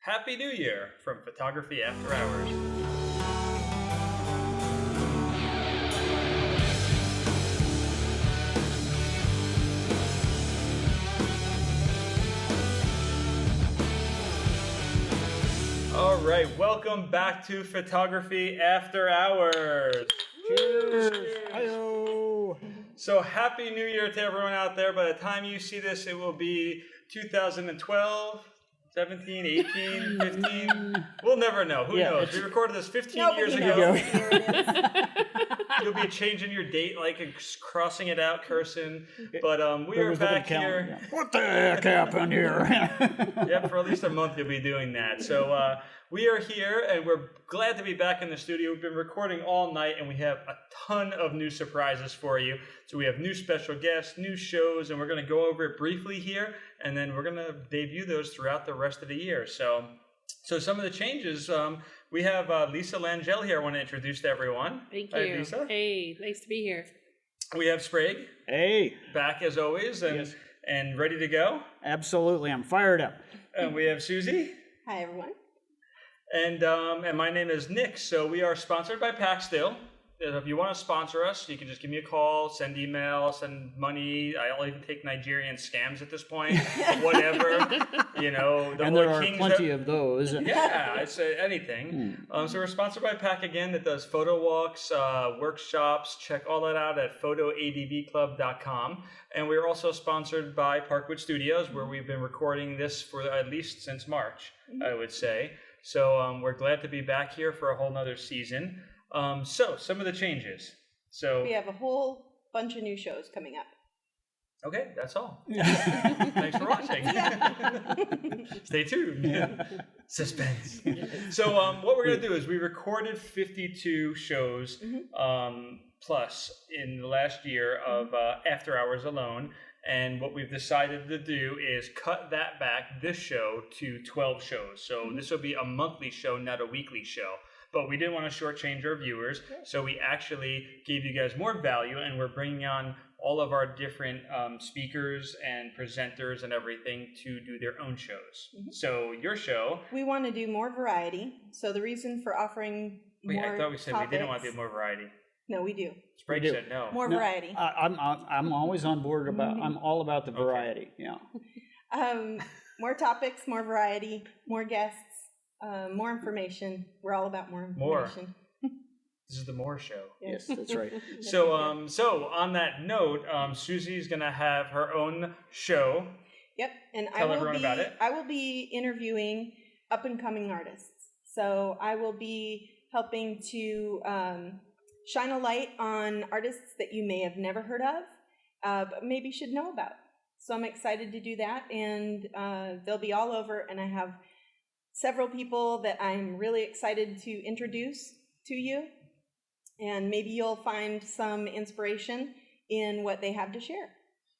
Happy New Year from Photography After Hours. All right, welcome back to Photography After Hours. Cheers! Hi-yo! So happy New Year to everyone out there. By the time you see this, it will be 2012, 17, 18, 15. We'll never know. Who knows? We recorded this 15 years ago. You'll be changing your date, like crossing it out, cursing. But we are back here. Yeah. What the heck happened here? Yeah, for at least a month you'll be doing that. So we are here, and we're glad to be back in the studio. We've been recording all night, and we have a ton of new surprises for you. So we have new special guests, new shows, and we're going to go over it briefly here, and then we're going to debut those throughout the rest of the year. So some of the changes, we have Lisa Langell here I want to introduce to everyone. Thank you. Hi, Lisa. Hey, nice to be here. We have Sprague. Hey! Back as always, and ready to go. Absolutely, I'm fired up. And we have Susie. Hi, everyone. And my name is Nick. So we are sponsored by Packstill. If you want to sponsor us, you can just give me a call, send email, send money. I'll even take Nigerian scams at this point. Whatever, And there are plenty of those. Yeah, I'd say anything. So we're sponsored by Pack again that does photo walks, workshops. Check all that out at photoadvclub.com. And we're also sponsored by Parkwood Studios, where we've been recording this for at least since March, I would say. So we're glad to be back here for a whole nother season. So some of the changes. So we have a whole bunch of new shows coming up. Okay, that's all. Thanks for watching. Stay tuned. Yeah. Suspense. So what we're going to do is we recorded 52 shows plus in the last year of After Hours alone. And what we've decided to do is cut that back, this show, to 12 shows. So this will be a monthly show, not a weekly show. But we didn't want to shortchange our viewers, so we actually gave you guys more value, and we're bringing on all of our different speakers and presenters and everything to do their own shows. So your show... We want to do more variety. So the reason for offering more I thought we said topics, we didn't want to do more variety. No, we do. Sprague said no. More variety. I'm always on board about. I'm all about the variety. Yeah. More topics, more variety, more guests, more information. We're all about more information. This is the More Show. Yes, that's right. So on that note, Susie's going to have her own show. Yep, and Tell everyone about it. I will be interviewing up and coming artists. So I will be helping to shine a light on artists that you may have never heard of, but maybe should know about. So I'm excited to do that, and they'll be all over, and I have several people that I'm really excited to introduce to you, and maybe you'll find some inspiration in what they have to share.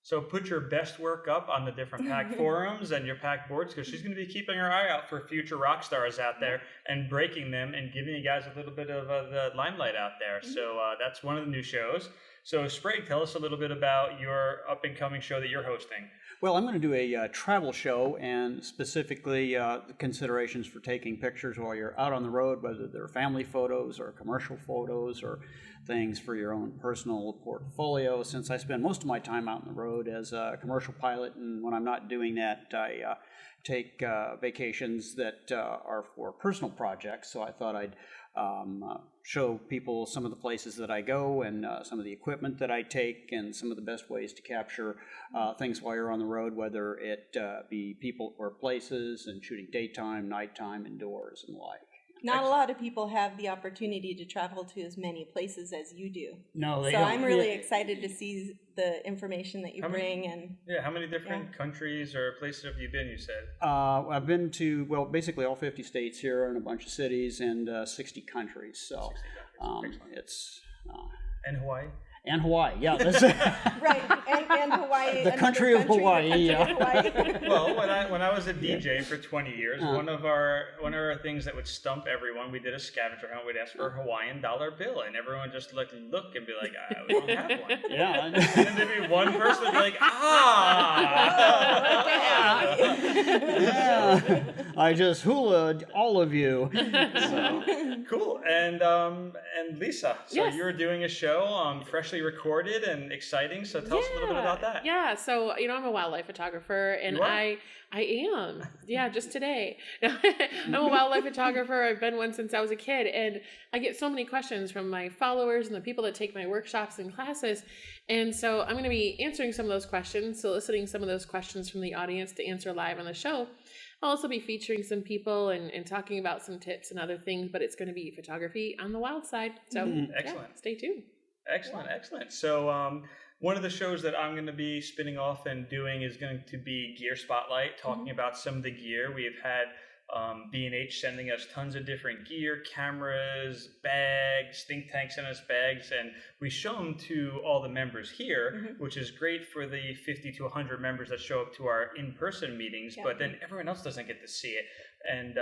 So put your best work up on the different Pack forums and your Pack boards, because she's going to be keeping her eye out for future rock stars out there and breaking them and giving you guys a little bit of the limelight out there. So that's one of the new shows. So Sprague, tell us a little bit about your up-and-coming show that you're hosting. Well, I'm going to do a travel show, and specifically the considerations for taking pictures while you're out on the road, whether they're family photos or commercial photos or things for your own personal portfolio. Since I spend most of my time out on the road as a commercial pilot, and when I'm not doing that, I take vacations that are for personal projects. So I thought I'd show people some of the places that I go and some of the equipment that I take and some of the best ways to capture things while you're on the road, whether it be people or places, and shooting daytime, nighttime, indoors, and the like. Not a lot of people have the opportunity to travel to as many places as you do. No, they so don't. I'm really excited to see the information that you bring. How many different countries or places have you been, you said? I've been to, basically all 50 states here and a bunch of cities and 60 countries. So it's... And Hawaii? And Hawaii, yeah. That's Right, and Hawaii. The country of Hawaii, yeah. Well, when I was a DJ for 20 years, one of our things that would stump everyone, we did a scavenger hunt. We'd ask for a Hawaiian dollar bill, and everyone would just look and be like, "We don't have one." Yeah. And then there'd be one person who'd be like, Yeah. I just hulaed all of you. Cool. And Lisa, so Yes. you're doing a show, freshly recorded and exciting. So tell us a little bit about that. Yeah, so I'm a wildlife photographer, and You are? I am. Yeah, just today. I'm a wildlife photographer. I've been one since I was a kid, and I get so many questions from my followers and the people that take my workshops and classes. And so I'm going to be answering some of those questions, soliciting some of those questions from the audience to answer live on the show. I'll also be featuring some people and talking about some tips and other things, but it's going to be photography on the wild side. So Excellent. yeah, stay tuned. Excellent. So one of the shows that I'm going to be spinning off and doing is going to be Gear Spotlight, talking about some of the gear. We've had B&H sending us tons of different gear, cameras, bags, think tanks send us bags, and we show them to all the members here, which is great for the 50 to 100 members that show up to our in-person meetings, but then everyone else doesn't get to see it. And,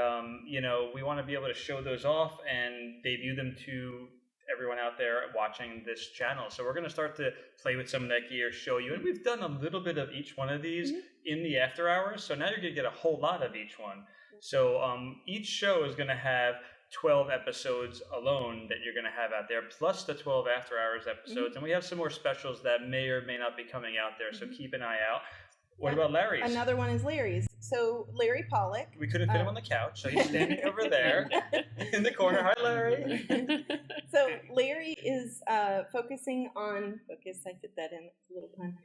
we want to be able to show those off and debut them to everyone out there watching this channel. So we're going to start to play with some of that gear, show you, and we've done a little bit of each one of these in the after hours, so now you're going to get a whole lot of each one. So each show is going to have 12 episodes alone that you're going to have out there, plus the 12 after hours episodes, and we have some more specials that may or may not be coming out there, so keep an eye out. What about Larry's? Another one is Larry's. So Larry Pollock. We couldn't fit him on the couch, so he's standing over there in the corner. Hi, Larry. So Larry is focusing on focus. I fit that in. It's a little pun.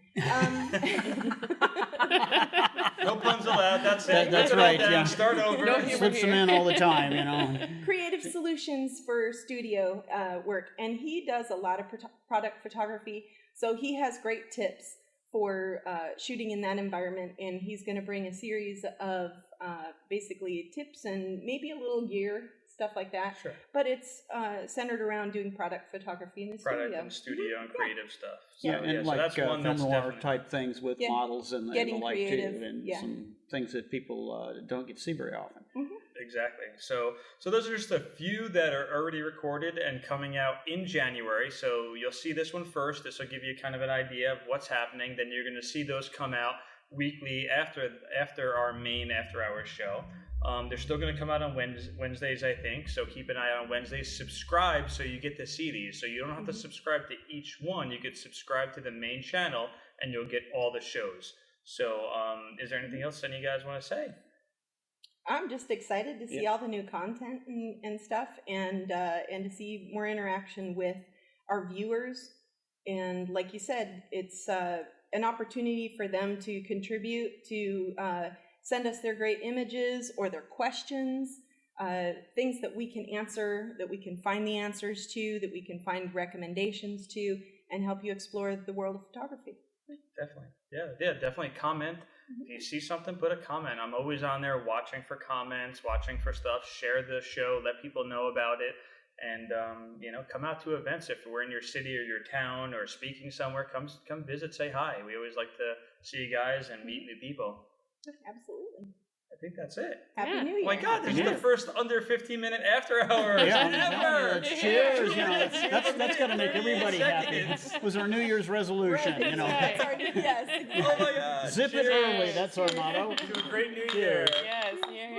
No puns allowed. That's it. That's Rip it all right, down, yeah. Start over. No humor. Slips them in all the time. Creative solutions for studio work, and he does a lot of product photography. So he has great tips for shooting in that environment, and he's going to bring a series of basically tips and maybe a little gear, stuff like that. Sure. But it's centered around doing product photography in the Product studio. and studio and creative stuff. So, Yeah, and so like that's one film that's noir definitely type things with Yeah. models and the Getting like creative, too, and yeah. some things that people don't get to see very often. Exactly. So those are just a few that are already recorded and coming out in January. So you'll see this one first. This will give you kind of an idea of what's happening. Then you're going to see those come out weekly after our main after hours show. They're still going to come out on Wednesdays, I think. So keep an eye on Wednesdays. Subscribe so you get to see these. So you don't have to subscribe to each one. You could subscribe to the main channel and you'll get all the shows. So is there anything else any of you guys want to say? I'm just excited to see all the new content and stuff, and to see more interaction with our viewers. And like you said, it's an opportunity for them to contribute, to send us their great images or their questions, things that we can answer, that we can find the answers to, that we can find recommendations to, and help you explore the world of photography. Definitely. Yeah, definitely comment. If you see something, put a comment. I'm always on there watching for comments, watching for stuff. Share the show, let people know about it, and come out to events. If we're in your city or your town or speaking somewhere, come visit, say hi. We always like to see you guys and meet new people. Absolutely. I think that's it. Happy New Year. Oh my God, this is the first under 15-minute after hours ever. Cheers! That's got to make everybody happy. Seconds. It was our New Year's resolution, Right, That's our, yes. Oh my God. Zip it Cheers. early. That's our motto. To a great new year. Yes, yeah.